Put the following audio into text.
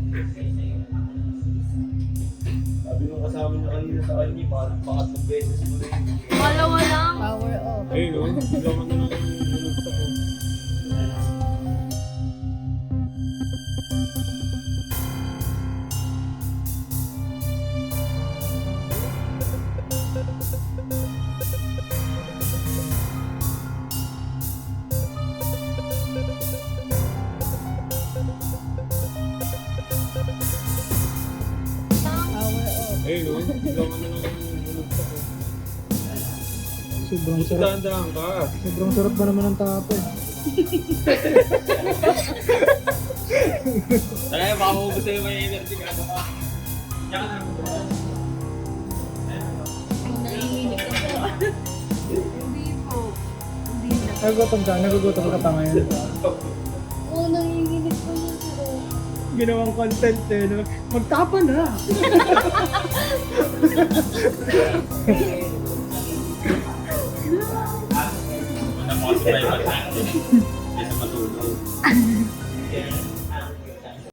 Sabi nung kasama niya kanina sa kanya, pangatlong beses mo na yun. Malawa lang. Power off. Ayun o, gawa na lang yung sa ko. Power off. Ayun o, gawa na lang yung sa ko. Sobrang sarap. Dahan-dahan ka. Sobrang sarap ba naman ng tapo? Kaya baka maubos sa'yo may energy ka. Yan na. Nanginginig ako. Hindi po. Hindi na. Nagugutom ka? Nagugutom ka pa ngayon? Oo, nanginginig ko yun sila. Ginawang content eh. No? Magtapa na! Nakakasabay ba tayo? Kaysa matulog.